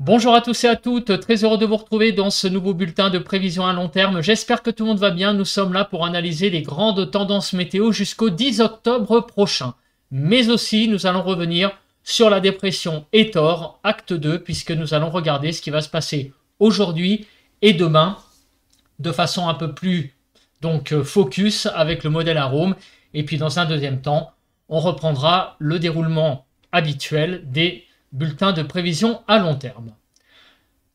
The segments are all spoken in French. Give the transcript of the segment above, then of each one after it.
Bonjour à tous et à toutes, très heureux de vous retrouver dans ce nouveau bulletin de prévision à long terme. J'espère que tout le monde va bien. Nous sommes là pour analyser les grandes tendances météo jusqu'au 10 octobre prochain. Mais aussi, nous allons revenir sur la dépression Etor, acte 2, puisque nous allons regarder ce qui va se passer aujourd'hui et demain de façon un peu plus focus avec le modèle Arome. Et puis dans un deuxième temps, on reprendra le déroulement habituel des bulletin de prévision à long terme.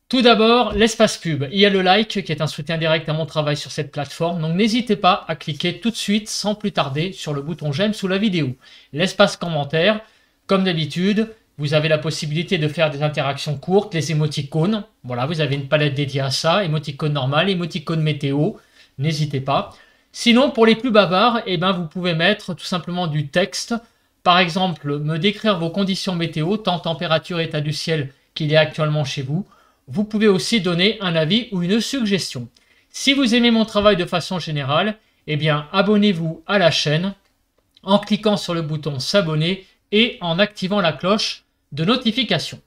Tout d'abord, l'espace pub. Il y a le like qui est un soutien direct à mon travail sur cette plateforme, donc n'hésitez pas à cliquer tout de suite sans plus tarder sur le bouton j'aime sous la vidéo. L'espace commentaire, comme d'habitude, vous avez la possibilité de faire des interactions courtes, les émoticônes. Voilà, vous avez une palette dédiée à ça, émoticône normal, émoticône météo, n'hésitez pas. Sinon, pour les plus bavards, vous pouvez mettre tout simplement du texte. Par exemple, me décrire vos conditions météo, temps, température, état du ciel qu'il est actuellement chez vous. Vous pouvez aussi donner un avis ou une suggestion. Si vous aimez mon travail de façon générale, abonnez-vous à la chaîne en cliquant sur le bouton s'abonner et en activant la cloche de notification.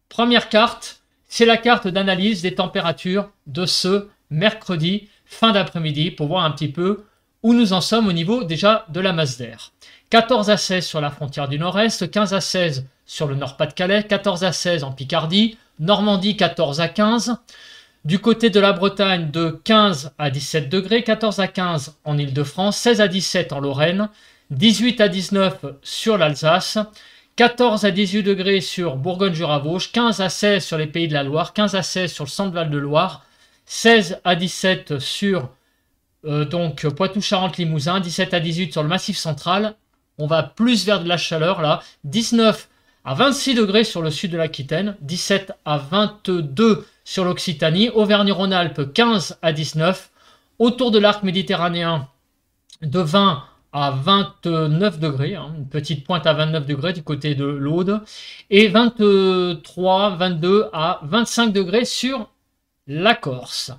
Première carte, c'est la carte d'analyse des températures de ce mercredi fin d'après-midi pour voir un petit peu où nous en sommes au niveau déjà de la masse d'air. 14 à 16 sur la frontière du nord-est, 15 à 16 sur le Nord-Pas-de-Calais, 14 à 16 en Picardie, Normandie 14 à 15, du côté de la Bretagne de 15 à 17 degrés, 14 à 15 en Île-de-France, 16 à 17 en Lorraine, 18 à 19 sur l'Alsace, 14 à 18 degrés sur Bourgogne-Jura-Vosges, 15 à 16 sur les Pays de la Loire, 15 à 16 sur le Centre-Val-de-Loire, 16 à 17 sur Poitou-Charentes-Limousin, 17 à 18 sur le Massif central. On va plus vers de la chaleur là. 19 à 26 degrés sur le sud de l'Aquitaine, 17 à 22 sur l'Occitanie, Auvergne-Rhône-Alpes 15 à 19, autour de l'arc méditerranéen de 20 à 29 degrés, une petite pointe à 29 degrés du côté de l'Aude, et 23, 22 à 25 degrés sur la Corse.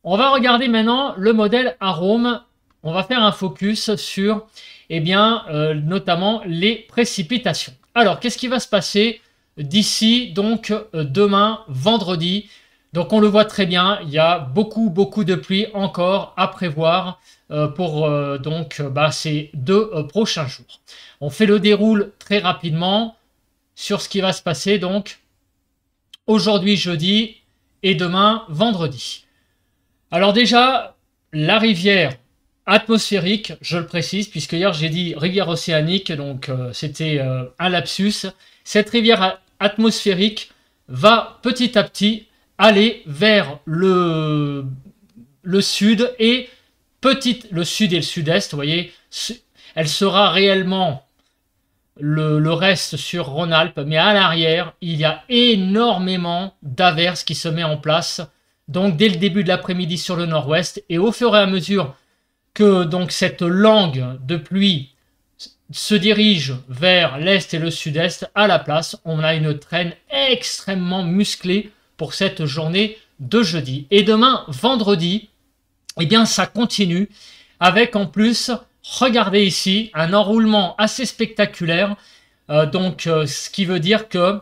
On va regarder maintenant le modèle Arome. On va faire un focus sur notamment les précipitations. Alors, qu'est-ce qui va se passer d'ici demain, vendredi? Donc, on le voit très bien, il y a beaucoup de pluie encore à prévoir pour ces deux prochains jours. On fait le déroule très rapidement sur ce qui va se passer donc aujourd'hui jeudi et demain vendredi. Alors déjà, la rivière atmosphérique, je le précise, puisque hier j'ai dit rivière océanique, donc c'était un lapsus. Cette rivière atmosphérique va petit à petit aller vers le sud et le sud et le sud-est, vous voyez, elle sera réellement le reste sur Rhône-Alpes, mais à l'arrière, il y a énormément d'averses qui se mettent en place, donc dès le début de l'après-midi sur le nord-ouest, et au fur et à mesure que cette langue de pluie se dirige vers l'est et le sud-est, à la place, on a une traîne extrêmement musclée pour cette journée de jeudi. Et demain, vendredi, ça continue avec en plus, regardez ici, un enroulement assez spectaculaire, ce qui veut dire que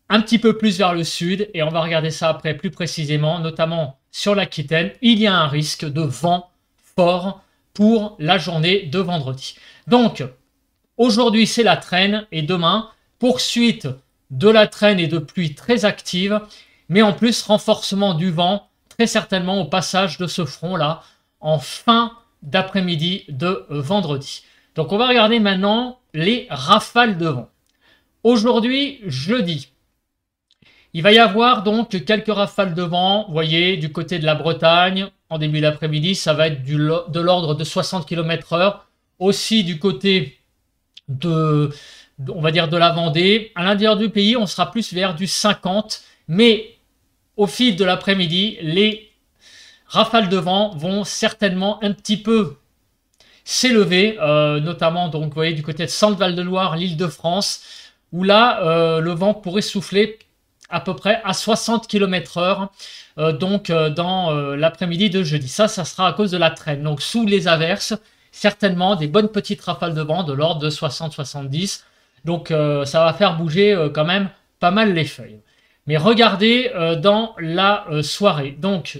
un petit peu plus vers le sud, et on va regarder ça après plus précisément, notamment sur l'Aquitaine, il y a un risque de vent fort pour la journée de vendredi. Donc, aujourd'hui, c'est la traîne, et demain, poursuite de la traîne et de pluie très active, mais en plus, renforcement du vent, très certainement au passage de ce front-là, en fin d'après-midi de vendredi. Donc, on va regarder maintenant les rafales de vent. Aujourd'hui, jeudi, il va y avoir donc quelques rafales de vent, vous voyez, du côté de la Bretagne, en début d'après-midi, ça va être de l'ordre de 60 km/h. Aussi du côté de la Vendée. À l'intérieur du pays, on sera plus vers du 50, mais au fil de l'après-midi, les rafales de vent vont certainement un petit peu s'élever, notamment vous voyez, du côté de Centre-Val-de-Loire, l'Île-de-France, où là, le vent pourrait souffler à peu près à 60 km/h dans l'après-midi de jeudi. Ça sera à cause de la traîne. Donc sous les averses, certainement des bonnes petites rafales de vent de l'ordre de 60-70. Donc ça va faire bouger quand même pas mal les feuilles. Mais regardez dans la soirée. Donc,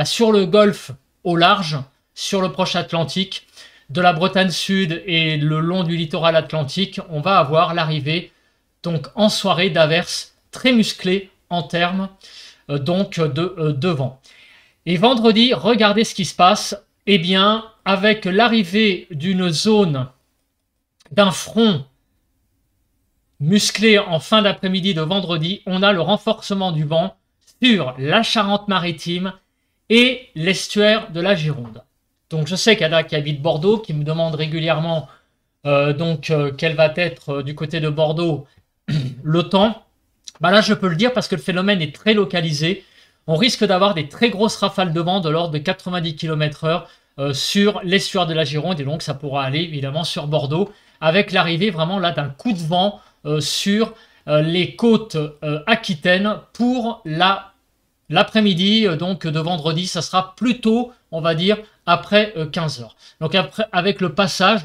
sur le golfe au large, sur le proche Atlantique, de la Bretagne Sud et le long du littoral atlantique, on va avoir l'arrivée donc en soirée d'averses très musclées en termes de vent. Et vendredi, regardez ce qui se passe. Eh bien, avec l'arrivée d'une zone, d'un front musclé en fin d'après-midi de vendredi, on a le renforcement du vent sur la Charente-Maritime et l'estuaire de la Gironde. Donc je sais qu'il y en a qui habitent Bordeaux, qui me demandent régulièrement quel va être du côté de Bordeaux le temps. Là, je peux le dire parce que le phénomène est très localisé. On risque d'avoir des très grosses rafales de vent de l'ordre de 90 km/h sur l'estuaire de la Gironde. Et donc, ça pourra aller évidemment sur Bordeaux avec l'arrivée vraiment là d'un coup de vent sur les côtes aquitaines pour l'après-midi de vendredi. Ça sera plutôt, on va dire, après 15 heures. Donc, après, avec le passage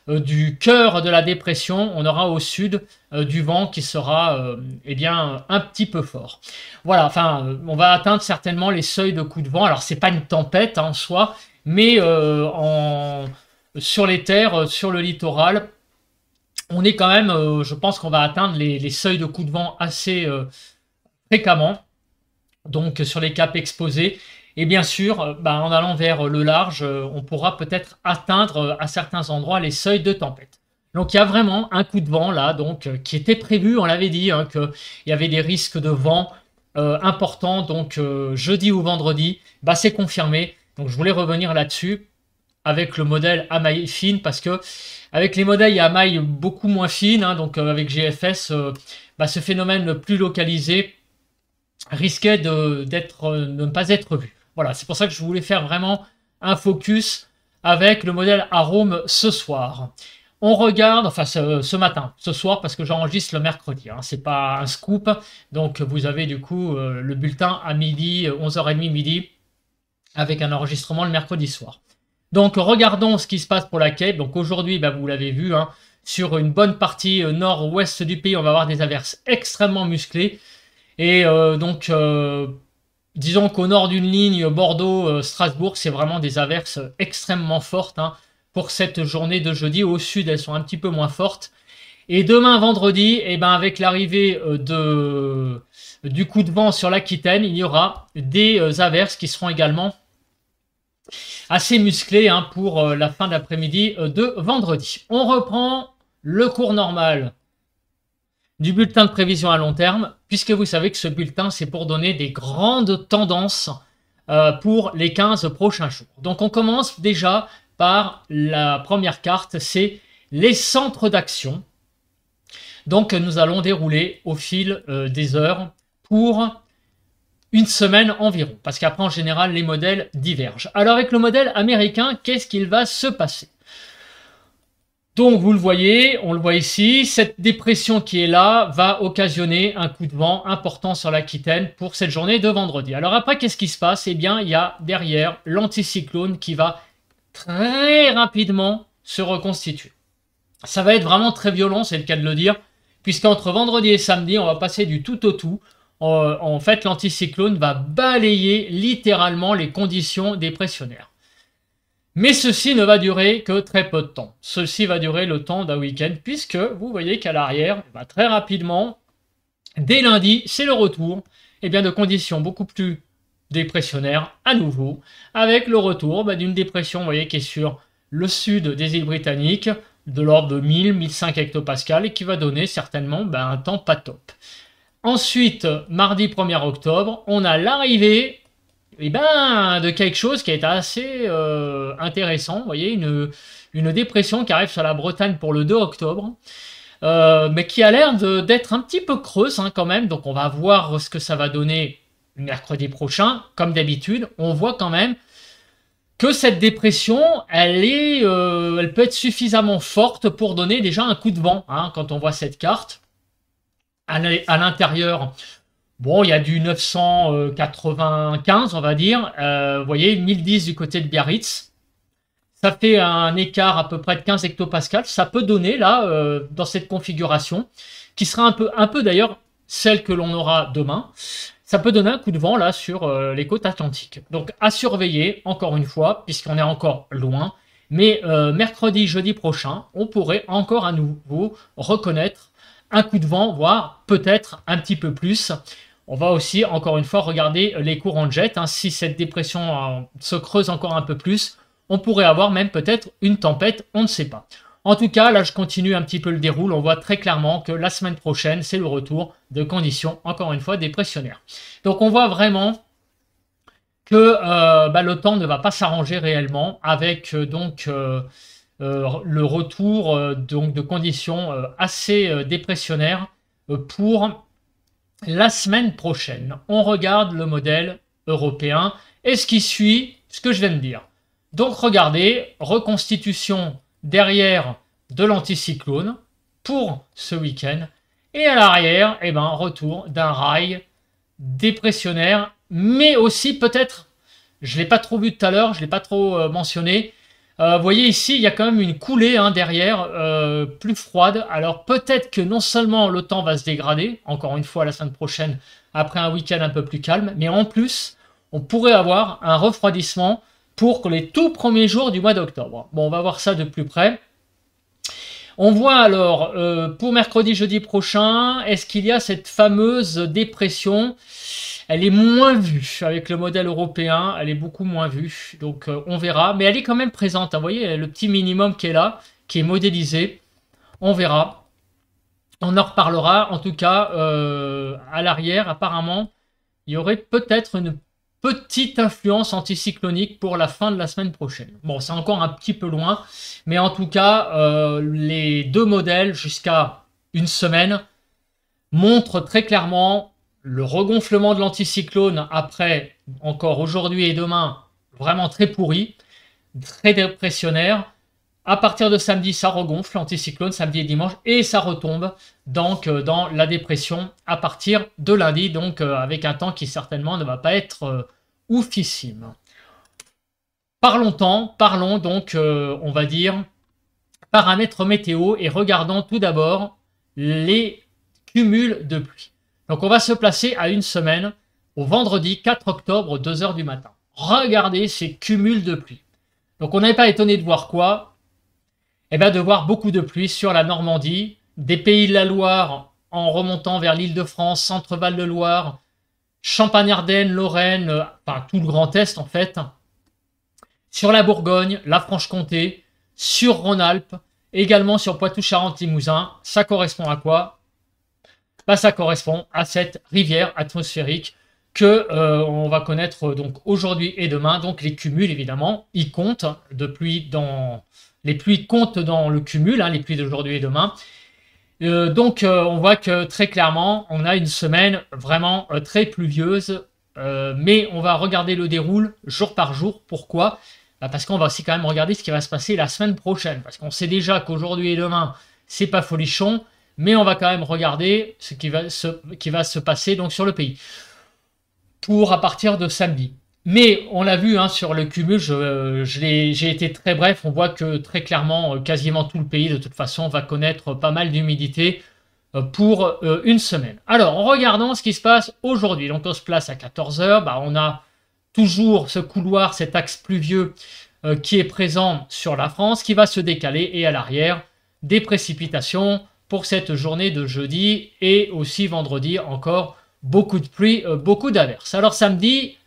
du cœur de la dépression, on aura au sud du vent qui sera un petit peu fort. Voilà, enfin, on va atteindre certainement les seuils de coups de vent. Alors, c'est pas une tempête en soi, mais sur les terres, sur le littoral, on est quand même, je pense qu'on va atteindre les seuils de coups de vent assez fréquemment, donc sur les caps exposés. Et bien sûr, en allant vers le large, on pourra peut-être atteindre à certains endroits les seuils de tempête. Donc il y a vraiment un coup de vent là, qui était prévu, on l'avait dit, qu'il y avait des risques de vent importants, jeudi ou vendredi, c'est confirmé. Donc je voulais revenir là-dessus avec le modèle à maille fine, parce que avec les modèles à maille beaucoup moins fine, avec GFS, ce phénomène plus localisé risquait de ne pas être vu. Voilà, c'est pour ça que je voulais faire vraiment un focus avec le modèle Arome ce soir. On regarde, enfin ce matin, ce soir, parce que j'enregistre le mercredi, c'est pas un scoop. Donc vous avez du coup le bulletin à midi, 11h30 midi, avec un enregistrement le mercredi soir. Donc regardons ce qui se passe pour la Cape. Donc aujourd'hui, vous l'avez vu, sur une bonne partie nord-ouest du pays, on va avoir des averses extrêmement musclées. Et disons qu'au nord d'une ligne Bordeaux-Strasbourg, c'est vraiment des averses extrêmement fortes pour cette journée de jeudi. Au sud, elles sont un petit peu moins fortes. Et demain, vendredi, avec l'arrivée du coup de vent sur l'Aquitaine, il y aura des averses qui seront également assez musclées pour la fin d'après-midi de vendredi. On reprend le cours normal du bulletin de prévision à long terme, puisque vous savez que ce bulletin, c'est pour donner des grandes tendances pour les 15 prochains jours. Donc on commence déjà par la première carte, c'est les centres d'action. Donc nous allons dérouler au fil des heures pour une semaine environ, parce qu'après en général les modèles divergent. Alors avec le modèle américain, qu'est-ce qu'il va se passer ? Donc vous le voyez, on le voit ici, cette dépression qui est là va occasionner un coup de vent important sur l'Aquitaine pour cette journée de vendredi. Alors après, qu'est-ce qui se passe ? Eh bien, il y a derrière l'anticyclone qui va très rapidement se reconstituer. Ça va être vraiment très violent, c'est le cas de le dire, puisqu'entre vendredi et samedi, on va passer du tout au tout. En fait, l'anticyclone va balayer littéralement les conditions dépressionnaires. Mais ceci ne va durer que très peu de temps. Ceci va durer le temps d'un week-end, puisque vous voyez qu'à l'arrière, très rapidement, dès lundi, c'est le retour de conditions beaucoup plus dépressionnaires à nouveau, avec le retour d'une dépression, vous voyez, qui est sur le sud des îles britanniques, de l'ordre de 1000-1005 hectopascales, et qui va donner certainement un temps pas top. Ensuite, mardi 1er octobre, on a l'arrivée de quelque chose qui est assez intéressant. Vous voyez, une dépression qui arrive sur la Bretagne pour le 2 octobre, mais qui a l'air d'être un petit peu creuse quand même. Donc on va voir ce que ça va donner mercredi prochain. Comme d'habitude, on voit quand même que cette dépression, elle peut être suffisamment forte pour donner déjà un coup de vent. Quand on voit cette carte, à l'intérieur... Bon, il y a du 995, on va dire. Vous voyez, 1010 du côté de Biarritz. Ça fait un écart à peu près de 15 hectopascales. Ça peut donner, là, dans cette configuration, qui sera un peu d'ailleurs, celle que l'on aura demain, ça peut donner un coup de vent là sur les côtes atlantiques. Donc à surveiller, encore une fois, puisqu'on est encore loin. Mais mercredi, jeudi prochain, on pourrait encore à nouveau reconnaître un coup de vent, voire peut-être un petit peu plus. On va aussi, encore une fois, regarder les courants de jet. Hein. Si cette dépression se creuse encore un peu plus, on pourrait avoir même peut-être une tempête, on ne sait pas. En tout cas, là, je continue un petit peu le déroule. On voit très clairement que la semaine prochaine, c'est le retour de conditions, encore une fois, dépressionnaires. Donc, on voit vraiment que le temps ne va pas s'arranger réellement avec le retour donc de conditions assez dépressionnaires pour la semaine prochaine. On regarde le modèle européen et ce qui suit ce que je viens de dire. Donc regardez, reconstitution derrière de l'anticyclone pour ce week-end. Et à l'arrière, eh ben, retour d'un rail dépressionnaire, mais aussi peut-être, je ne l'ai pas trop vu tout à l'heure, je ne l'ai pas trop mentionné. Vous voyez ici, il y a quand même une coulée derrière, plus froide. Alors peut-être que non seulement le temps va se dégrader, encore une fois la semaine prochaine, après un week-end un peu plus calme, mais en plus, on pourrait avoir un refroidissement pour les tout premiers jours du mois d'octobre. Bon, on va voir ça de plus près. On voit alors, pour mercredi, jeudi prochain, est-ce qu'il y a cette fameuse dépression? Elle est moins vue avec le modèle européen, elle est beaucoup moins vue, donc on verra. Mais elle est quand même présente, hein. Vous voyez, le petit minimum qui est là, qui est modélisé, on verra. On en reparlera, en tout cas, à l'arrière, apparemment, il y aurait peut-être une petite influence anticyclonique pour la fin de la semaine prochaine. Bon, c'est encore un petit peu loin, mais en tout cas, les deux modèles jusqu'à une semaine montrent très clairement le regonflement de l'anticyclone après, encore aujourd'hui et demain, vraiment très pourri, très dépressionnaire. À partir de samedi, ça regonfle, l'anticyclone, samedi et dimanche, et ça retombe donc dans la dépression à partir de lundi, donc avec un temps qui certainement ne va pas être oufissime. Parlons donc, on va dire, paramètres météo, et regardons tout d'abord les cumuls de pluie. Donc on va se placer à une semaine, au vendredi 4 octobre, 2 h du matin. Regardez ces cumuls de pluie. Donc on n'est pas étonné de voir quoi? Eh bien de voir beaucoup de pluie sur la Normandie, des Pays de la Loire en remontant vers l'Île-de-France, Centre-Val de Loire, Champagne-Ardenne, Lorraine, enfin tout le Grand Est en fait. Sur la Bourgogne, la Franche-Comté, sur Rhône-Alpes, également sur Poitou-Charentes-Limousin. Ça correspond à quoi? Ça correspond à cette rivière atmosphérique que on va connaître donc aujourd'hui et demain. Donc les cumuls, évidemment, ils comptent de pluie les pluies comptent dans le cumul, les pluies d'aujourd'hui et demain. On voit que très clairement, on a une semaine vraiment très pluvieuse, mais on va regarder le déroule jour par jour. Pourquoi? Parce qu'on va aussi quand même regarder ce qui va se passer la semaine prochaine, parce qu'on sait déjà qu'aujourd'hui et demain, c'est pas folichon, mais on va quand même regarder ce qui va se passer donc sur le pays à partir de samedi. Mais on l'a vu sur le cumul, j'ai été très bref, on voit que très clairement, quasiment tout le pays de toute façon va connaître pas mal d'humidité pour une semaine. Alors, regardons ce qui se passe aujourd'hui. Donc on se place à 14 h, on a toujours ce couloir, cet axe pluvieux qui est présent sur la France, qui va se décaler, et à l'arrière, des précipitations pour cette journée de jeudi, et aussi vendredi, encore beaucoup de pluie, beaucoup d'averses. Alors samedi,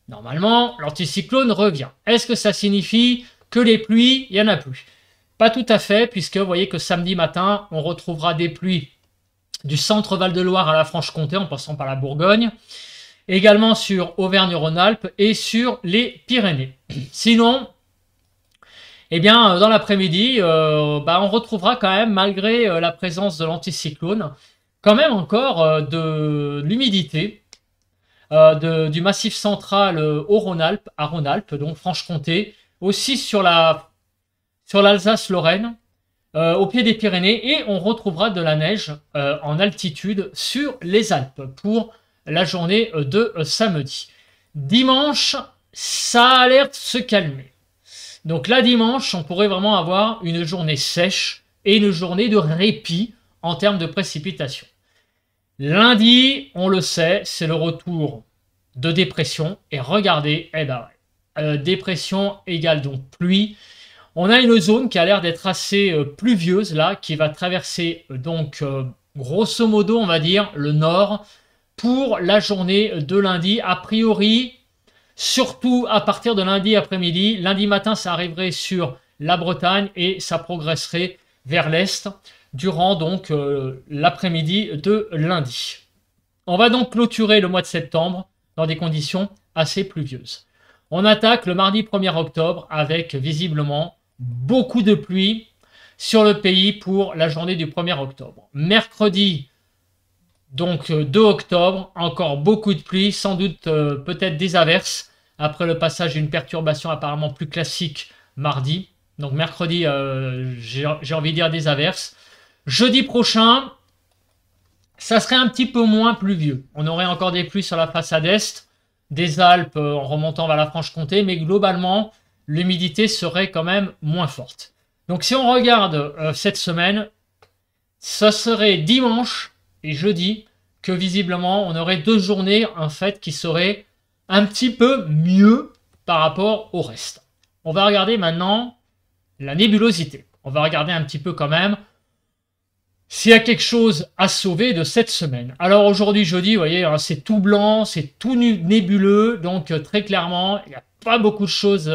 normalement, l'anticyclone revient. Est-ce que ça signifie que les pluies, il n'y en a plus? Pas tout à fait, puisque vous voyez que samedi matin, on retrouvera des pluies du centre Val-de-Loire à la Franche-Comté, en passant par la Bourgogne, également sur Auvergne-Rhône-Alpes et sur les Pyrénées. Sinon, dans l'après-midi, on retrouvera quand même, malgré la présence de l'anticyclone, quand même encore de l'humidité du massif central au Rhône-Alpes, à Rhône-Alpes, donc Franche-Comté, aussi sur l'Alsace-Lorraine, au pied des Pyrénées, et on retrouvera de la neige en altitude sur les Alpes pour la journée de samedi. Dimanche, ça a l'air de se calmer. Donc là, dimanche, on pourrait vraiment avoir une journée sèche et une journée de répit en termes de précipitations. Lundi, on le sait, c'est le retour de dépression. Et regardez, dépression égale donc pluie. On a une zone qui a l'air d'être assez pluvieuse là, qui va traverser donc grosso modo, on va dire, le nord pour la journée de lundi. A priori, surtout à partir de lundi après-midi. Lundi matin, ça arriverait sur la Bretagne et ça progresserait vers l'est durant donc l'après-midi de lundi. On va donc clôturer le mois de septembre dans des conditions assez pluvieuses. On attaque le mardi 1er octobre avec visiblement beaucoup de pluie sur le pays pour la journée du 1er octobre. Mercredi, donc 2 octobre, encore beaucoup de pluie, sans doute peut-être des averses après le passage d'une perturbation apparemment plus classique mardi. Donc mercredi, j'ai envie de dire des averses. Jeudi prochain, ça serait un petit peu moins pluvieux. On aurait encore des pluies sur la façade est, des Alpes en remontant vers la Franche-Comté, mais globalement, l'humidité serait quand même moins forte. Donc si on regarde cette semaine, ça serait dimanche et jeudi que visiblement on aurait 2 journées en fait qui seraient un petit peu mieux par rapport au reste. On va regarder maintenant la nébulosité. On va regarder un petit peu quand même s'il y a quelque chose à sauver de cette semaine. Alors aujourd'hui, jeudi, vous voyez, c'est tout blanc, c'est tout nébuleux, donc très clairement, il n'y a pas beaucoup de choses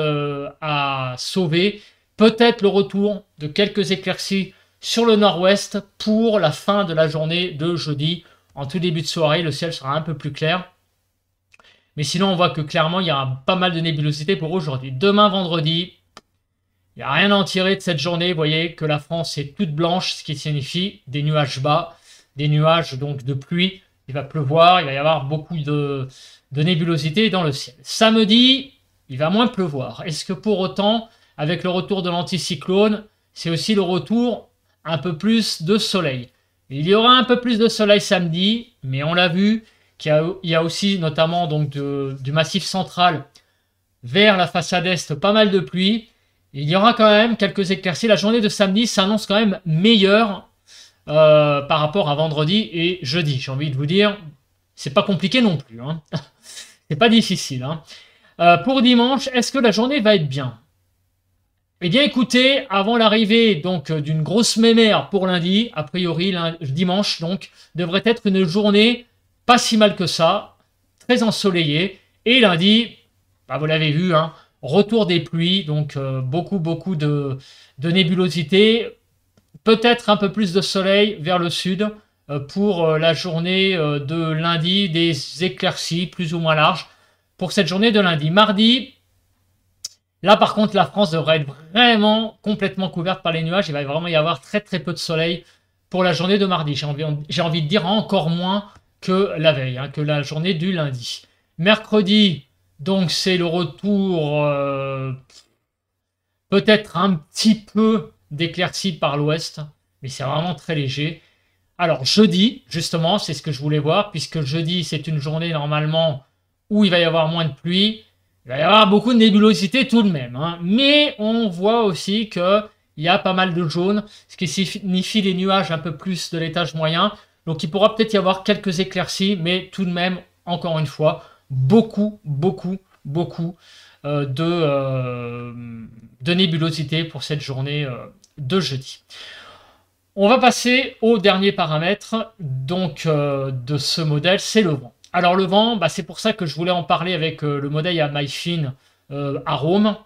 à sauver. Peut-être le retour de quelques éclaircies sur le nord-ouest pour la fin de la journée de jeudi. En tout début de soirée, le ciel sera un peu plus clair. Mais sinon, on voit que clairement, il y aura pas mal de nébulosité pour aujourd'hui. Demain, vendredi, il n'y a rien à en tirer de cette journée. Vous voyez que la France est toute blanche, ce qui signifie des nuages bas, des nuages donc de pluie. Il va pleuvoir, il va y avoir beaucoup de nébulosité dans le ciel. Samedi, il va moins pleuvoir. Est-ce que pour autant, avec le retour de l'anticyclone, c'est aussi le retour un peu plus de soleil? Il y aura un peu plus de soleil samedi, mais on l'a vu qu'il y a aussi notamment donc du massif central vers la façade est pas mal de pluie. Il y aura quand même quelques éclaircies. La journée de samedi s'annonce quand même meilleure par rapport à vendredi et jeudi. J'ai envie de vous dire, c'est pas compliqué non plus. Hein. C'est pas difficile. Hein. Pour dimanche, est-ce que la journée va être bien? Eh bien écoutez, avant l'arrivée donc d'une grosse mémère pour lundi, a priori dimanche donc, devrait être une journée pas si mal que ça, très ensoleillée. Et lundi, bah, vous l'avez vu, hein, retour des pluies, donc beaucoup de nébulosité, peut-être un peu plus de soleil vers le sud pour la journée de lundi, des éclaircies plus ou moins larges pour cette journée de lundi. Mardi, là par contre la France devrait être vraiment complètement couverte par les nuages, il va vraiment y avoir très peu de soleil pour la journée de mardi. J'ai envie de dire encore moins que la veille, hein, que la journée du lundi. Mercredi, donc c'est le retour peut-être un petit peu d'éclaircie par l'ouest, mais c'est vraiment très léger. Alors jeudi, justement, c'est ce que je voulais voir, puisque jeudi c'est une journée normalement où il va y avoir moins de pluie, il va y avoir beaucoup de nébulosité tout de même. Hein. Mais on voit aussi qu'il y a pas mal de jaune, ce qui signifie des nuages un peu plus de l'étage moyen. Donc il pourra peut-être y avoir quelques éclaircies, mais tout de même, encore une fois, beaucoup de nébulosité pour cette journée de jeudi. On va passer au dernier paramètre donc, de ce modèle, c'est le vent. Alors le vent, bah, c'est pour ça que je voulais en parler avec le modèle à MyFin à Rome.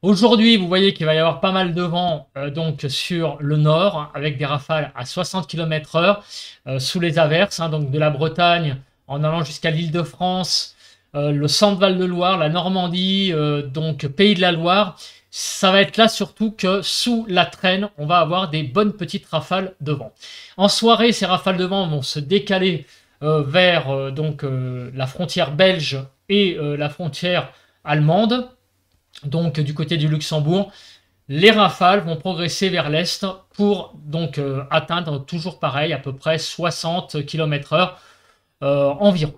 Aujourd'hui, vous voyez qu'il va y avoir pas mal de vent donc sur le nord, hein, avec des rafales à 60 km/h sous les averses, hein, donc de la Bretagne en allant jusqu'à l'Île-de-France, le centre-Val de Loire, la Normandie, donc Pays de la Loire. Ça va être là surtout que sous la traîne, on va avoir des bonnes petites rafales de vent. En soirée, ces rafales de vent vont se décaler vers donc, la frontière belge et la frontière allemande. Donc du côté du Luxembourg, les rafales vont progresser vers l'est pour donc atteindre toujours pareil, à peu près 60 km/h environ.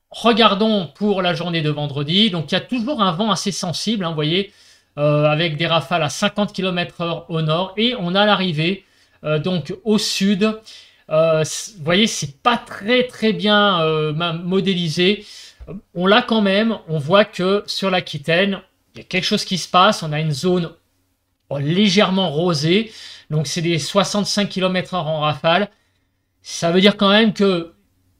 Regardons pour la journée de vendredi. Donc il y a toujours un vent assez sensible, hein, vous voyez, avec des rafales à 50 km/h au nord. Et on a l'arrivée donc au sud Vous voyez, c'est pas très bien modélisé. On l'a quand même, on voit que sur l'Aquitaine, il y a quelque chose qui se passe, on a une zone légèrement rosée, donc c'est des 65 km/h en rafale. Ça veut dire quand même que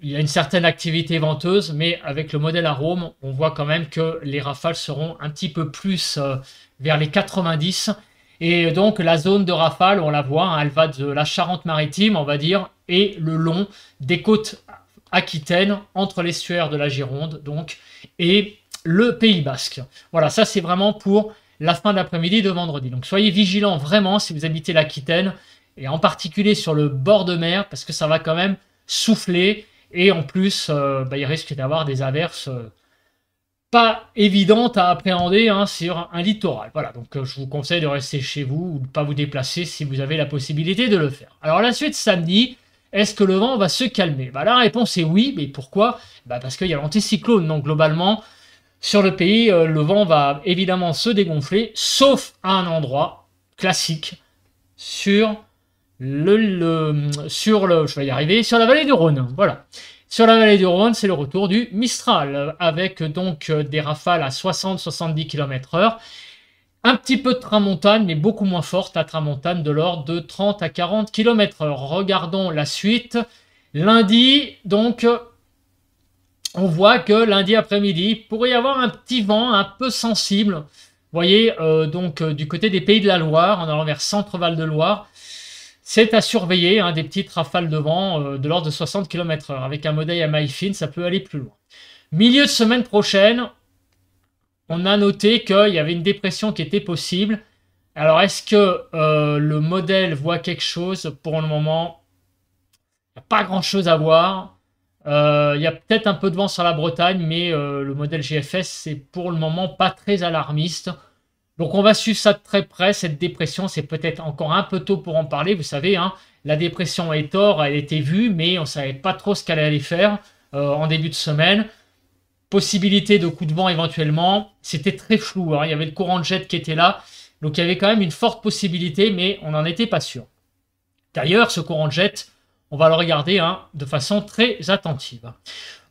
il y a une certaine activité venteuse, mais avec le modèle Arome, on voit quand même que les rafales seront un petit peu plus vers les 90. Et donc la zone de rafale, on la voit, hein, elle va de la Charente-Maritime, on va dire, et le long des côtes aquitaines, entre l'estuaire de la Gironde, donc, et le Pays Basque. Voilà, ça c'est vraiment pour la fin d'après-midi de vendredi. Donc soyez vigilants vraiment si vous habitez l'Aquitaine, et en particulier sur le bord de mer, parce que ça va quand même souffler, et en plus, il risque d'avoir des averses pas évidentes à appréhender hein, sur un littoral. Voilà, donc je vous conseille de rester chez vous ou de ne pas vous déplacer si vous avez la possibilité de le faire. Alors la suite samedi, est-ce que le vent va se calmer? La réponse est oui, mais pourquoi? Parce qu'il y a l'anticyclone, donc globalement, sur le pays, le vent va évidemment se dégonfler, sauf à un endroit classique sur je vais y arriver, sur la vallée du Rhône. Voilà. Sur la vallée du Rhône, c'est le retour du Mistral, avec donc des rafales à 60-70 km/h. Un petit peu de tramontane, mais beaucoup moins forte, la tramontane de l'ordre de 30 à 40 km/h. Regardons la suite. Lundi, donc, on voit que lundi après-midi, il pourrait y avoir un petit vent un peu sensible. Vous voyez, du côté des Pays de la Loire, en allant vers Centre-Val de Loire, c'est à surveiller, hein, des petites rafales de vent de l'ordre de 60 km/h. Avec un modèle à maille fine, ça peut aller plus loin. Milieu de semaine prochaine, on a noté qu'il y avait une dépression qui était possible. Alors, est-ce que le modèle voit quelque chose? Pour le moment, il n'y a pas grand-chose à voir. Il y a peut-être un peu de vent sur la Bretagne, mais le modèle GFS, c'est pour le moment pas très alarmiste. Donc on va suivre ça de très près, cette dépression, c'est peut-être encore un peu tôt pour en parler, vous savez, hein, la dépression Hétor, elle était vue, mais on ne savait pas trop ce qu'elle allait faire en début de semaine. Possibilité de coup de vent éventuellement, c'était très flou, hein, il y avait le courant de jet qui était là, donc il y avait quand même une forte possibilité, mais on n'en était pas sûr. D'ailleurs, ce courant de jet, on va le regarder hein, de façon très attentive.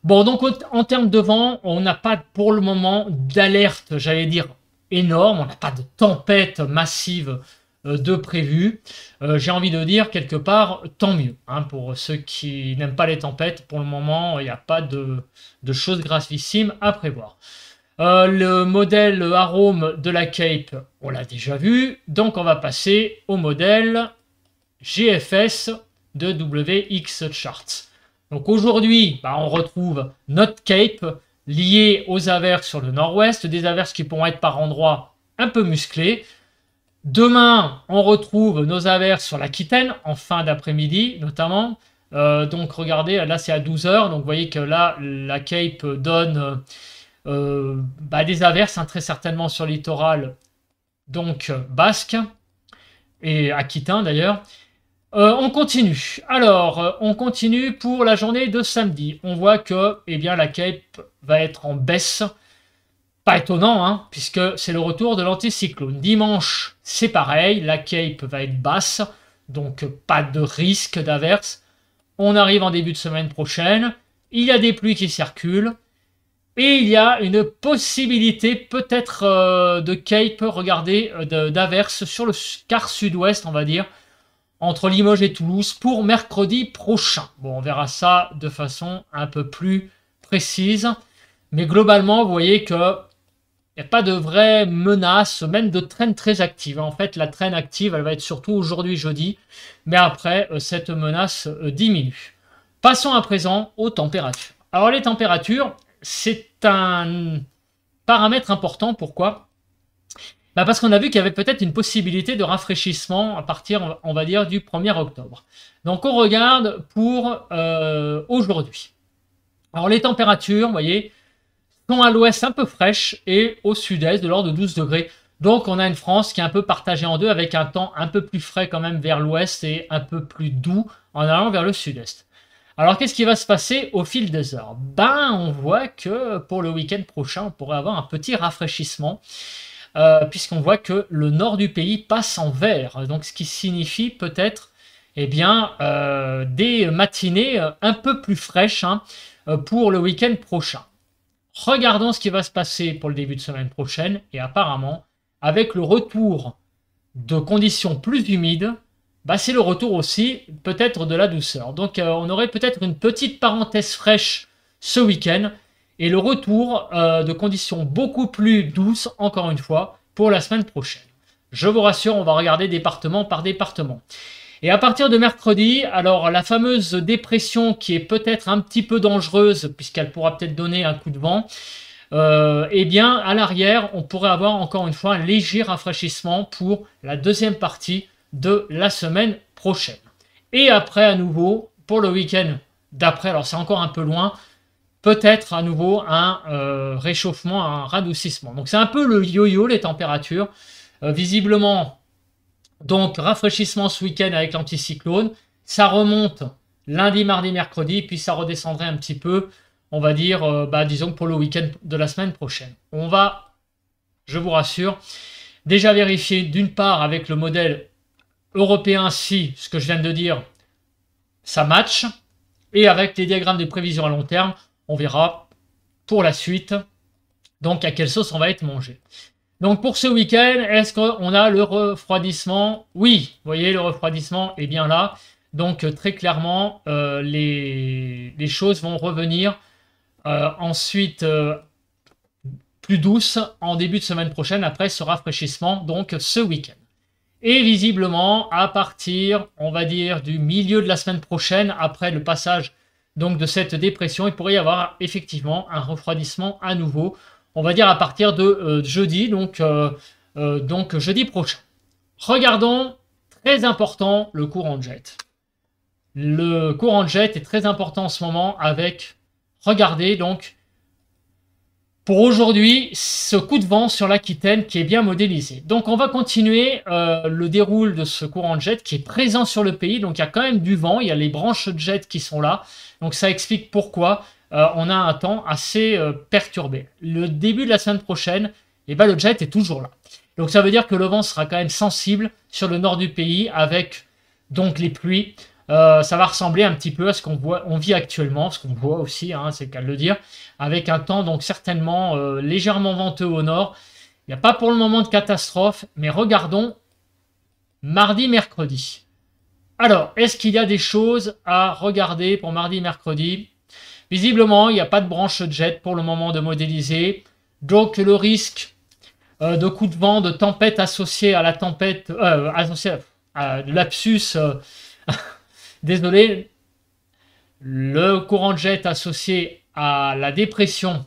Bon, donc en termes de vent, on n'a pas pour le moment d'alerte, j'allais dire, énorme, on n'a pas de tempête massive de prévu. J'ai envie de dire quelque part, tant mieux. Hein, pour ceux qui n'aiment pas les tempêtes, pour le moment, il n'y a pas de choses gravissimes à prévoir. Le modèle Arome de la Cape, on l'a déjà vu. Donc on va passer au modèle GFS de WX Charts. Donc aujourd'hui, on retrouve notre Cape liées aux averses sur le nord-ouest, des averses qui pourront être par endroits un peu musclées. Demain, on retrouve nos averses sur l'Aquitaine, en fin d'après-midi notamment. Donc regardez, là c'est à 12h, donc vous voyez que là, la Cape donne des averses, hein, très certainement sur le littoral, donc basque, et aquitain d'ailleurs. On continue. Alors, on continue pour la journée de samedi. On voit que la Cape va être en baisse. Pas étonnant, hein, puisque c'est le retour de l'anticyclone. Dimanche, c'est pareil. La Cape va être basse, donc pas de risque d'averse. On arrive en début de semaine prochaine. Il y a des pluies qui circulent. Et il y a une possibilité peut-être de Cape, regardez, d'averse sur le quart sud-ouest, on va dire, entre Limoges et Toulouse pour mercredi prochain. Bon, on verra ça de façon un peu plus précise. Mais globalement, vous voyez qu'il n'y a pas de vraie menace, même de traîne très active. En fait, la traîne active, elle va être surtout aujourd'hui, jeudi. Mais après, cette menace diminue. Passons à présent aux températures. Alors, les températures, c'est un paramètre important. Pourquoi ? Parce qu'on a vu qu'il y avait peut-être une possibilité de rafraîchissement à partir, on va dire, du 1er octobre. Donc, on regarde pour aujourd'hui. Alors, les températures, vous voyez, sont à l'ouest un peu fraîches et au sud-est de l'ordre de 12 degrés. Donc, on a une France qui est un peu partagée en deux avec un temps un peu plus frais quand même vers l'ouest et un peu plus doux en allant vers le sud-est. Alors, qu'est-ce qui va se passer au fil des heures ? On voit que pour le week-end prochain, on pourrait avoir un petit rafraîchissement. Puisqu'on voit que le nord du pays passe en vert, donc ce qui signifie peut-être eh bien, des matinées un peu plus fraîches hein, pour le week-end prochain. Regardons ce qui va se passer pour le début de semaine prochaine. Et apparemment, avec le retour de conditions plus humides, bah c'est le retour aussi peut-être de la douceur. Donc on aurait peut-être une petite parenthèse fraîche ce week-end et le retour de conditions beaucoup plus douces, encore une fois, pour la semaine prochaine. Je vous rassure, on va regarder département par département. Et à partir de mercredi, alors la fameuse dépression qui est peut-être un petit peu dangereuse, puisqu'elle pourra peut-être donner un coup de vent, eh bien à l'arrière, on pourrait avoir encore une fois un léger rafraîchissement pour la deuxième partie de la semaine prochaine. Et après, à nouveau, pour le week-end d'après, alors c'est encore un peu loin, peut-être à nouveau un réchauffement, un radoucissement. Donc c'est un peu le yo-yo, les températures. Visiblement, donc rafraîchissement ce week-end avec l'anticyclone. Ça remonte lundi, mardi, mercredi, puis ça redescendrait un petit peu, on va dire, disons pour le week-end de la semaine prochaine. On va, je vous rassure, déjà vérifier d'une part avec le modèle européen si ce que je viens de dire, ça match. Et avec les diagrammes de prévision à long terme, on verra pour la suite donc à quelle sauce on va être mangé. Donc pour ce week-end, est-ce qu'on a le refroidissement? Oui, vous voyez, le refroidissement est bien là. Donc très clairement, les choses vont revenir ensuite plus douces en début de semaine prochaine après ce rafraîchissement, donc ce week-end. Et visiblement, à partir, on va dire, du milieu de la semaine prochaine, après le passage donc de cette dépression, il pourrait y avoir effectivement un refroidissement à nouveau. On va dire à partir de jeudi, donc jeudi prochain. Regardons, très important, le courant de jet. Le courant de jet est très important en ce moment avec, regardez donc, pour aujourd'hui, ce coup de vent sur l'Aquitaine qui est bien modélisé. Donc on va continuer le déroule de ce courant de jet qui est présent sur le pays. Donc il y a quand même du vent, il y a les branches de jet qui sont là. Donc ça explique pourquoi on a un temps assez perturbé. Le début de la semaine prochaine, le jet est toujours là. Donc ça veut dire que le vent sera quand même sensible sur le nord du pays avec donc les pluies. Ça va ressembler un petit peu à ce qu'on vit actuellement, ce qu'on voit aussi, hein, c'est le cas de le dire, avec un temps donc certainement légèrement venteux au nord. Il n'y a pas pour le moment de catastrophe, mais regardons mardi, mercredi. Alors, est-ce qu'il y a des choses à regarder pour mardi, mercredi? Visiblement, il n'y a pas de branche de jet pour le moment de modéliser. Donc le risque de coup de vent, de tempête associée à la tempête, associée à lapsus, désolé, le courant de jet associé à la dépression,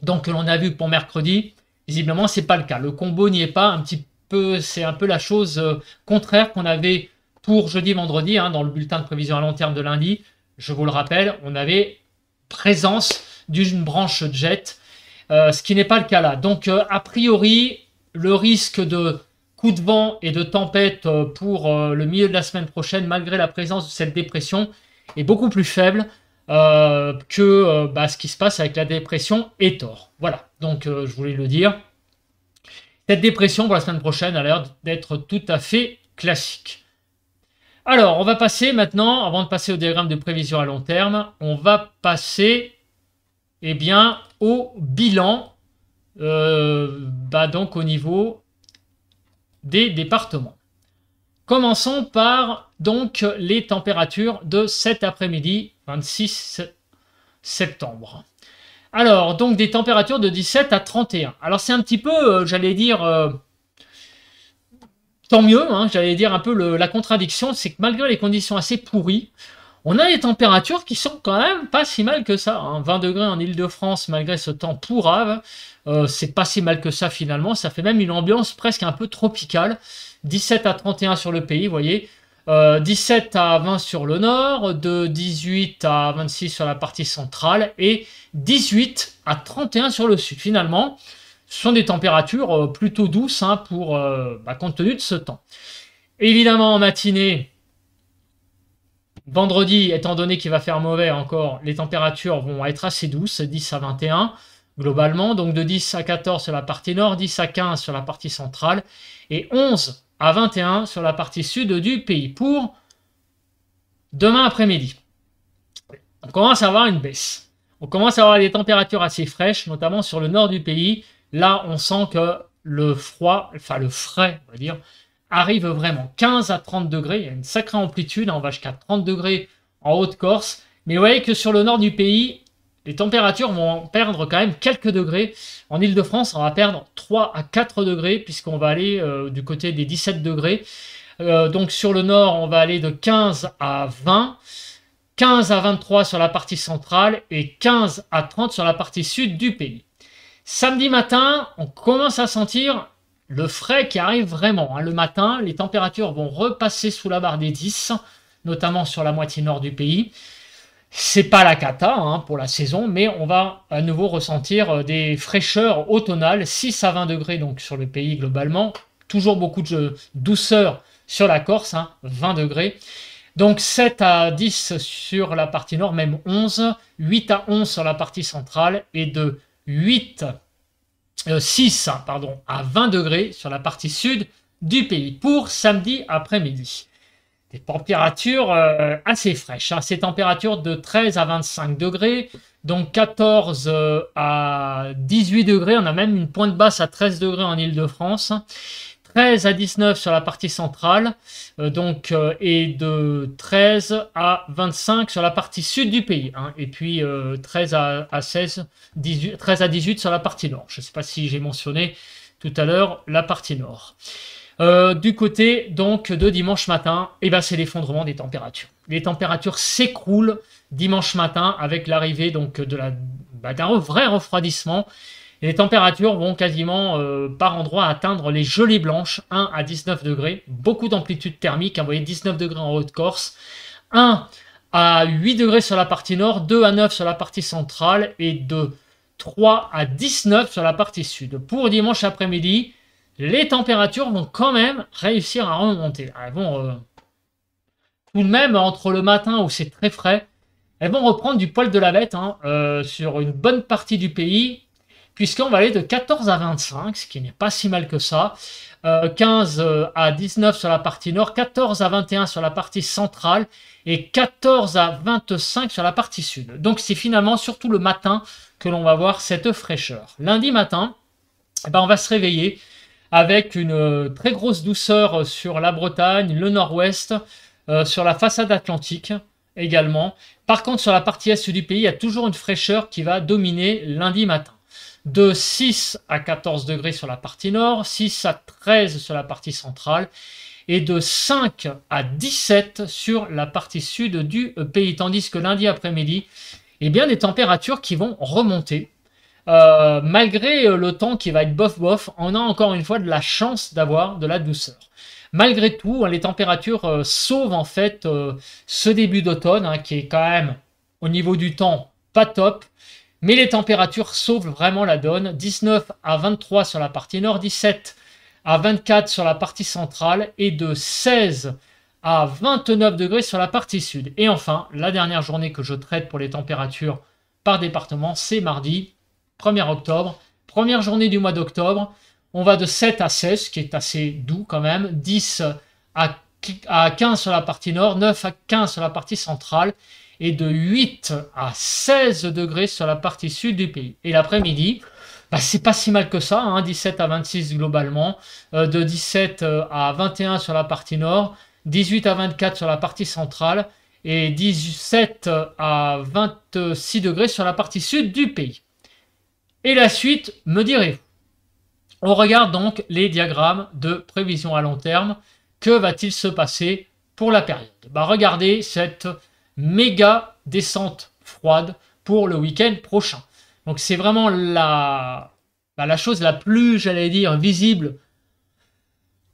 donc que l'on a vu pour mercredi, visiblement c'est pas le cas. Le combo n'y est pas, un petit peu, c'est un peu la chose contraire qu'on avait pour jeudi, vendredi, hein, dans le bulletin de prévision à long terme de lundi. Je vous le rappelle, on avait présence d'une branche de jet, ce qui n'est pas le cas là. Donc a priori, le risque de coup de vent et de tempête pour le milieu de la semaine prochaine, malgré la présence de cette dépression, est beaucoup plus faible que ce qui se passe avec la dépression Etor. Voilà, donc je voulais le dire. Cette dépression pour la semaine prochaine a l'air d'être tout à fait classique. Alors, on va passer maintenant, avant de passer au diagramme de prévision à long terme, on va passer au bilan donc au niveau des départements. Commençons par donc les températures de cet après-midi, 26 septembre. Alors, donc des températures de 17 à 31. Alors c'est un petit peu, j'allais dire, tant mieux, hein, j'allais dire un peu la contradiction, c'est que malgré les conditions assez pourries, on a des températures qui sont quand même pas si mal que ça. Hein. 20 degrés en Ile-de-France malgré ce temps pourrave, c'est pas si mal que ça finalement. Ça fait même une ambiance presque un peu tropicale. 17 à 31 sur le pays, vous voyez. 17 à 20 sur le nord, de 18 à 26 sur la partie centrale et 18 à 31 sur le sud. Finalement, ce sont des températures plutôt douces hein, pour compte tenu de ce temps. Évidemment, en matinée, vendredi, étant donné qu'il va faire mauvais encore, les températures vont être assez douces, 10 à 21 globalement. Donc de 10 à 14 sur la partie nord, 10 à 15 sur la partie centrale et 11 à 21 sur la partie sud du pays. Pour Demain après-midi, on commence à avoir une baisse. On commence à avoir des températures assez fraîches, notamment sur le nord du pays. Là, on sent que le froid, enfin le frais, on va dire, arrive vraiment. 15 à 30 degrés, il y a une sacrée amplitude, on va jusqu'à 30 degrés en Haute-Corse. Mais vous voyez que sur le nord du pays, les températures vont perdre quand même quelques degrés. En Ile-de-France, on va perdre 3 à 4 degrés, puisqu'on va aller du côté des 17 degrés. Donc sur le nord, on va aller de 15 à 20. 15 à 23 sur la partie centrale et 15 à 30 sur la partie sud du pays. Samedi matin, on commence à sentir le frais qui arrive vraiment. Le matin, les températures vont repasser sous la barre des 10, notamment sur la moitié nord du pays. C'est pas la cata pour la saison, mais on va à nouveau ressentir des fraîcheurs automnales, 6 à 20 degrés donc sur le pays globalement. Toujours beaucoup de douceur sur la Corse, 20 degrés. Donc 7 à 10 sur la partie nord, même 11, 8 à 11 sur la partie centrale et de 6 à 20 degrés sur la partie sud du pays pour samedi après-midi. Des températures assez fraîches, ces températures de 13 à 25 degrés, donc 14 à 18 degrés, on a même une pointe basse à 13 degrés en Ile-de-France. 13 à 19 sur la partie centrale, et de 13 à 25 sur la partie sud du pays, et puis 13 à 16, 18, 13 à 18 sur la partie nord. Je ne sais pas si j'ai mentionné tout à l'heure la partie nord. Du côté donc de dimanche matin, c'est l'effondrement des températures. Les températures s'écroulent dimanche matin avec l'arrivée donc d'un vrai refroidissement. Et les températures vont quasiment par endroit atteindre les gelées blanches, 1 à 19 degrés, beaucoup d'amplitude thermique, vous voyez 19 degrés en Haute-Corse, 1 à 8 degrés sur la partie nord, 2 à 9 sur la partie centrale et de 3 à 19 sur la partie sud. Pour dimanche après-midi, les températures vont quand même réussir à remonter. Elles vont tout de même, entre le matin où c'est très frais, elles vont reprendre du poil de la bête sur une bonne partie du pays, puisqu'on va aller de 14 à 25, ce qui n'est pas si mal que ça, 15 à 19 sur la partie nord, 14 à 21 sur la partie centrale et 14 à 25 sur la partie sud. Donc c'est finalement surtout le matin que l'on va voir cette fraîcheur. Lundi matin, on va se réveiller avec une très grosse douceur sur la Bretagne, le nord-ouest, sur la façade atlantique également. Par contre, sur la partie est du pays, il y a toujours une fraîcheur qui va dominer lundi matin. De 6 à 14 degrés sur la partie nord, 6 à 13 sur la partie centrale et de 5 à 17 sur la partie sud du pays. Tandis que lundi après-midi, des températures qui vont remonter. Malgré le temps qui va être bof-bof, on a encore une fois de la chance d'avoir de la douceur. Malgré tout, les températures sauvent en fait ce début d'automne qui est quand même au niveau du temps pas top. Mais les températures sauvent vraiment la donne. 19 à 23 sur la partie nord, 17 à 24 sur la partie centrale et de 16 à 29 degrés sur la partie sud. Et enfin, la dernière journée que je traite pour les températures par département, c'est mardi 1er octobre. Première journée du mois d'octobre. On va de 7 à 16, ce qui est assez doux quand même. 10 à 15 sur la partie nord, 9 à 15 sur la partie centrale. Et de 8 à 16 degrés sur la partie sud du pays. Et l'après-midi, c'est pas si mal que ça, 17 à 26 globalement, de 17 à 21 sur la partie nord, 18 à 24 sur la partie centrale et 17 à 26 degrés sur la partie sud du pays. Et la suite, me direz-vous? On regarde donc les diagrammes de prévision à long terme. Que va-t-il se passer pour la période? Regardez cette méga descente froide pour le week-end prochain. Donc c'est vraiment la chose la plus, j'allais dire, visible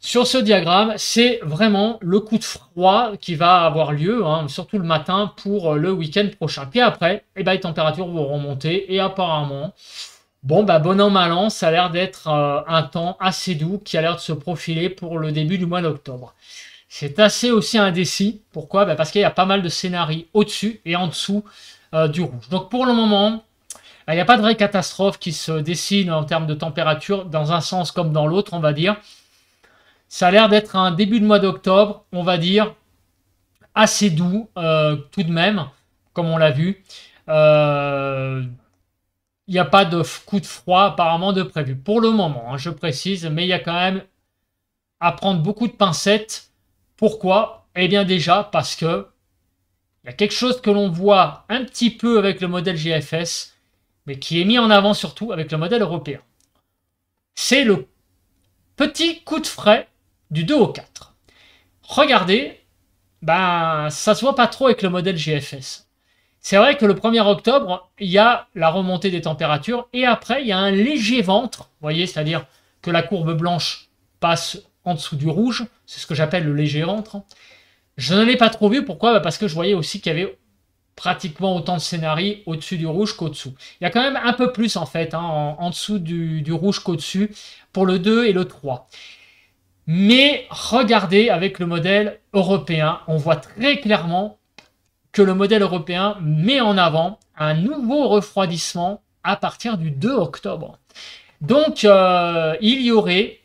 sur ce diagramme. C'est vraiment le coup de froid qui va avoir lieu, surtout le matin pour le week-end prochain. Puis après, les températures vont remonter et apparemment, bon an mal an, ça a l'air d'être un temps assez doux qui a l'air de se profiler pour le début du mois d'octobre. C'est assez aussi indécis. Pourquoi? Parce qu'il y a pas mal de scénarios au-dessus et en dessous du rouge. Donc pour le moment, il n'y a pas de vraie catastrophe qui se dessine en termes de température dans un sens comme dans l'autre, on va dire. Ça a l'air d'être un début de mois d'octobre, on va dire, assez doux tout de même, comme on l'a vu. Il n'y a pas de coup de froid apparemment de prévu. Pour le moment, hein, je précise, mais il y a quand même à prendre beaucoup de pincettes. Pourquoi? Eh bien déjà parce que il y a quelque chose que l'on voit un petit peu avec le modèle GFS, mais qui est mis en avant surtout avec le modèle européen. C'est le petit coup de frais du 2 au 4. Regardez, ben, ça se voit pas trop avec le modèle GFS. C'est vrai que le 1er octobre, il y a la remontée des températures et après, il y a un léger ventre, vous voyez, c'est-à-dire que la courbe blanche passe en dessous du rouge, c'est ce que j'appelle le léger ventre. Je ne l'ai pas trop vu, pourquoi? Parce que je voyais aussi qu'il y avait pratiquement autant de scénarios au-dessus du rouge qu'au-dessous. Il y a quand même un peu plus en fait, hein, en dessous du rouge qu'au-dessus, pour le 2 et le 3. Mais regardez avec le modèle européen, on voit très clairement que le modèle européen met en avant un nouveau refroidissement à partir du 2 octobre. Donc, il y aurait,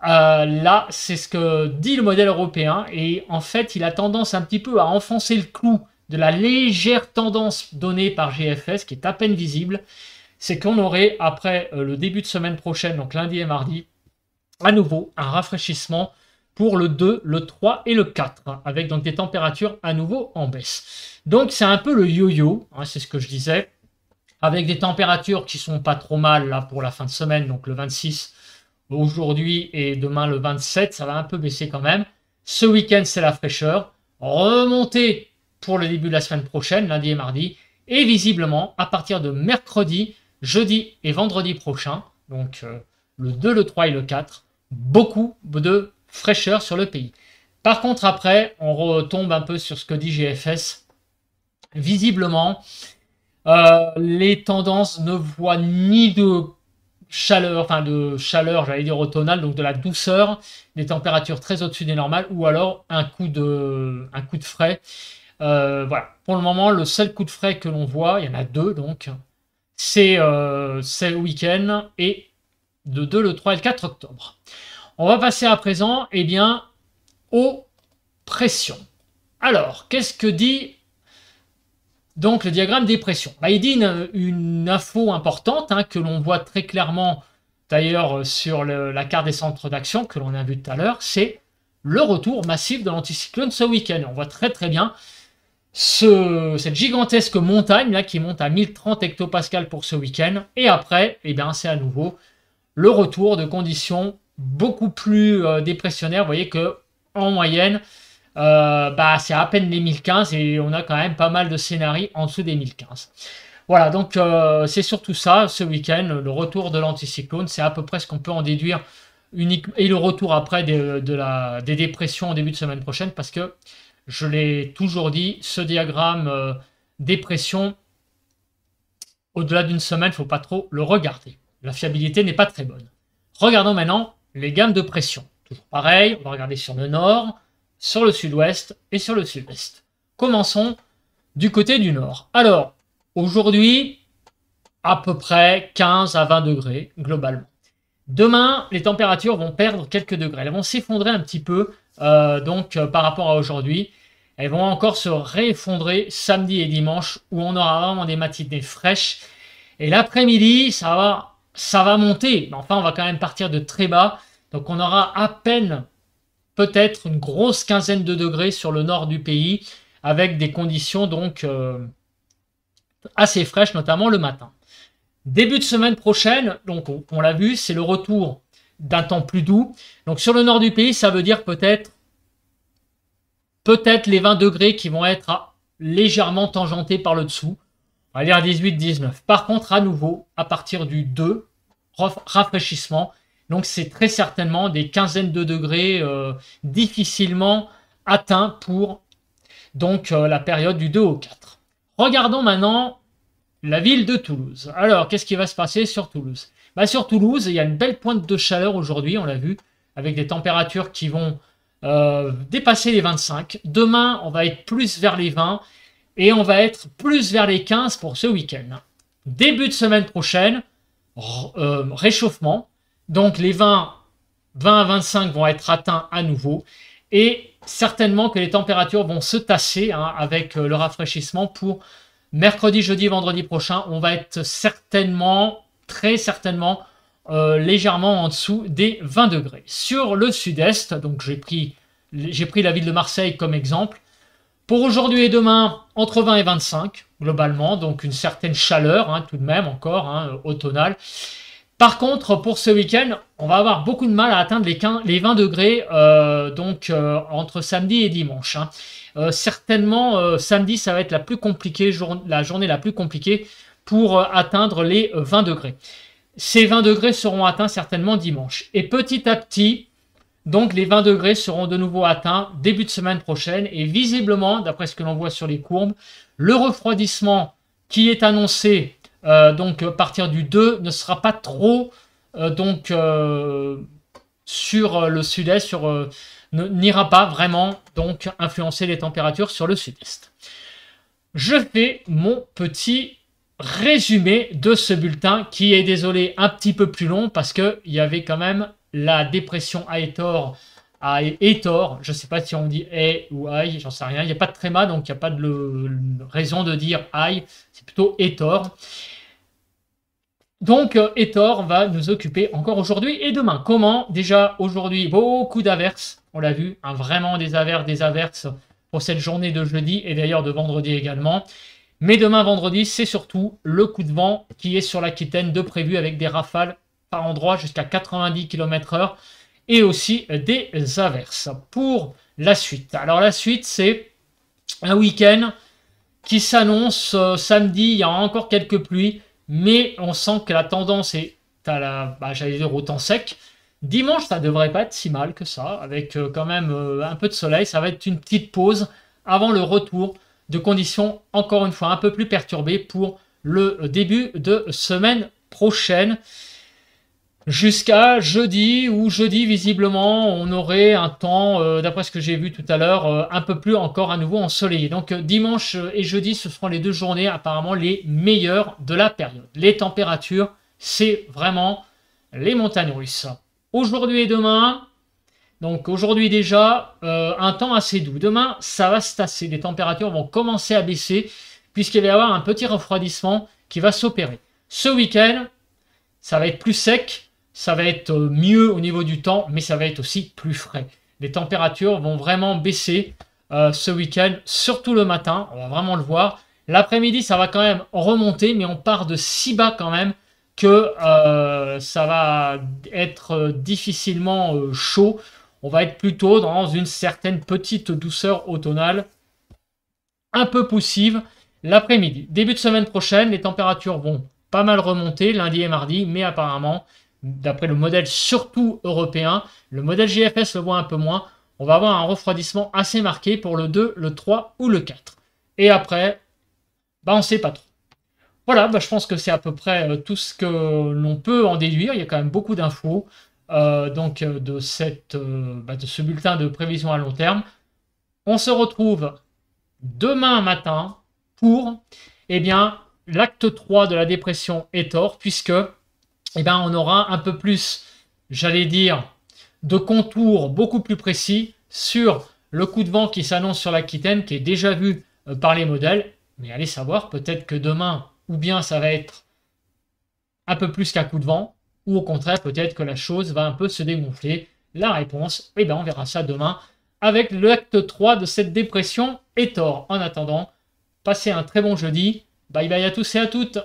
là, c'est ce que dit le modèle européen, et en fait, il a tendance un petit peu à enfoncer le clou de la légère tendance donnée par GFS, qui est à peine visible, c'est qu'on aurait, après le début de semaine prochaine, donc lundi et mardi, à nouveau un rafraîchissement pour le 2, le 3 et le 4, hein, avec donc des températures à nouveau en baisse. Donc c'est un peu le yo-yo, hein, c'est ce que je disais, avec des températures qui sont pas trop mal là pour la fin de semaine, donc le 26 aujourd'hui et demain le 27, ça va un peu baisser quand même. Ce week-end c'est la fraîcheur, remontée pour le début de la semaine prochaine, lundi et mardi, et visiblement à partir de mercredi, jeudi et vendredi prochain, donc le 2, le 3 et le 4, beaucoup de fraîcheur sur le pays. Par contre, après, on retombe un peu sur ce que dit GFS. Visiblement, les tendances ne voient ni de chaleur, j'allais dire automnale, donc de la douceur, des températures très au-dessus des normales, ou alors un coup de frais. Voilà. Pour le moment, le seul coup de frais que l'on voit, il y en a deux donc, c'est le week-end et le 2, le 3 et le 4 octobre. On va passer à présent, eh bien, aux pressions. Alors, qu'est-ce que dit donc le diagramme des pressions? Il dit une info importante, hein, que l'on voit très clairement d'ailleurs sur la carte des centres d'action que l'on a vu tout à l'heure, c'est le retour massif de l'anticyclone ce week-end. On voit très très bien cette gigantesque montagne là qui monte à 1030 hectopascales pour ce week-end. Et après, eh bien, c'est à nouveau le retour de conditions beaucoup plus dépressionnaires. Vous voyez que en moyenne, c'est à peine les 1015 et on a quand même pas mal de scénarios en dessous des 1015. Voilà, donc c'est surtout ça, ce week-end, le retour de l'anticyclone, c'est à peu près ce qu'on peut en déduire et le retour après des dépressions en début de semaine prochaine, parce que, je l'ai toujours dit, ce diagramme dépression, au-delà d'une semaine, il ne faut pas trop le regarder. La fiabilité n'est pas très bonne. Regardons maintenant les gammes de pression. Toujours pareil, on va regarder sur le nord, sur le sud-ouest et sur le sud-est. Commençons du côté du nord. Alors, aujourd'hui, à peu près 15 à 20 degrés globalement. Demain, les températures vont perdre quelques degrés. Elles vont s'effondrer un petit peu par rapport à aujourd'hui. Elles vont encore se réeffondrer samedi et dimanche où on aura vraiment des matinées fraîches. Et l'après-midi, ça va monter. Mais enfin, on va quand même partir de très bas. Donc on aura à peine peut-être une grosse quinzaine de degrés sur le nord du pays avec des conditions donc assez fraîches, notamment le matin. Début de semaine prochaine, donc on l'a vu, c'est le retour d'un temps plus doux. Donc sur le nord du pays, ça veut dire peut-être les 20 degrés qui vont être légèrement tangentés par le dessous. On va dire 18-19. Par contre, à nouveau, à partir du 2, rafraîchissement. Donc c'est très certainement des quinzaines de degrés difficilement atteints pour donc la période du 2 au 4. Regardons maintenant la ville de Toulouse. Alors, qu'est-ce qui va se passer sur Toulouse? Sur Toulouse, il y a une belle pointe de chaleur aujourd'hui, on l'a vu, avec des températures qui vont dépasser les 25. Demain, on va être plus vers les 20 et on va être plus vers les 15 pour ce week-end. Début de semaine prochaine, réchauffement. Donc, les 20 à 25 vont être atteints à nouveau. Et certainement que les températures vont se tasser hein, avec le rafraîchissement pour mercredi, jeudi, vendredi prochain. On va être certainement, très certainement, légèrement en dessous des 20 degrés. Sur le sud-est, donc j'ai pris la ville de Marseille comme exemple. Pour aujourd'hui et demain, entre 20 et 25, globalement, donc une certaine chaleur, hein, tout de même, encore, hein, automnale. Par contre, pour ce week-end, on va avoir beaucoup de mal à atteindre les 20 degrés entre samedi et dimanche. Hein. Certainement, samedi, ça va être la plus compliquée, la journée la plus compliquée pour atteindre les 20 degrés. Ces 20 degrés seront atteints certainement dimanche. Et petit à petit, donc les 20 degrés seront de nouveau atteints début de semaine prochaine. Et visiblement, d'après ce que l'on voit sur les courbes, le refroidissement qui est annoncé donc à partir du 2 ne sera pas trop sur le sud-est, n'ira pas vraiment donc influencer les températures sur le sud-est. Je fais mon petit résumé de ce bulletin qui est, désolé, un petit peu plus long parce qu'il y avait quand même la dépression Aetor, je ne sais pas si on dit E ou Aïe, j'en sais rien, il n'y a pas de tréma donc il n'y a pas de raison de dire Aïe, c'est plutôt Etor. Donc, Etor va nous occuper encore aujourd'hui et demain. Comment? Déjà, aujourd'hui, beaucoup d'averses. On l'a vu, hein, vraiment des averses pour cette journée de jeudi et d'ailleurs de vendredi également. Mais demain, vendredi, c'est surtout le coup de vent qui est sur l'Aquitaine de prévu avec des rafales par endroits jusqu'à 90 km/h et aussi des averses. Pour la suite. Alors, la suite, c'est un week-end qui s'annonce samedi. Il y a encore quelques pluies. Mais on sent que la tendance est j'allais dire au temps sec. Dimanche, ça devrait pas être si mal que ça, avec quand même un peu de soleil. Ça va être une petite pause avant le retour de conditions, encore une fois, un peu plus perturbées pour le début de semaine prochaine. Jusqu'à jeudi, où jeudi, visiblement, on aurait un temps, d'après ce que j'ai vu tout à l'heure, un peu plus encore à nouveau ensoleillé. Donc dimanche et jeudi, ce seront les deux journées apparemment les meilleures de la période. Les températures, c'est vraiment les montagnes russes. Aujourd'hui et demain, donc aujourd'hui déjà, un temps assez doux. Demain, ça va se tasser. Les températures vont commencer à baisser, puisqu'il va y avoir un petit refroidissement qui va s'opérer. Ce week-end, ça va être plus sec. Ça va être mieux au niveau du temps, mais ça va être aussi plus frais. Les températures vont vraiment baisser ce week-end, surtout le matin, on va vraiment le voir. L'après-midi, ça va quand même remonter, mais on part de si bas quand même que ça va être difficilement chaud. On va être plutôt dans une certaine petite douceur automnale, un peu poussive l'après-midi. Début de semaine prochaine, les températures vont pas mal remonter lundi et mardi, mais apparemment, d'après le modèle surtout européen, le modèle GFS le voit un peu moins, on va avoir un refroidissement assez marqué pour le 2, le 3 ou le 4. Et après, on ne sait pas trop. Voilà, je pense que c'est à peu près tout ce que l'on peut en déduire. Il y a quand même beaucoup d'infos de ce bulletin de prévision à long terme. On se retrouve demain matin pour l'acte 3 de la dépression Etor, puisque on aura un peu plus, j'allais dire, de contours beaucoup plus précis sur le coup de vent qui s'annonce sur l'Aquitaine, qui est déjà vu par les modèles. Mais allez savoir, peut-être que demain, ou bien ça va être un peu plus qu'un coup de vent, ou au contraire, peut-être que la chose va un peu se dégonfler. La réponse, on verra ça demain avec l'acte 3 de cette dépression Etor. En attendant, passez un très bon jeudi. Bye bye à tous et à toutes.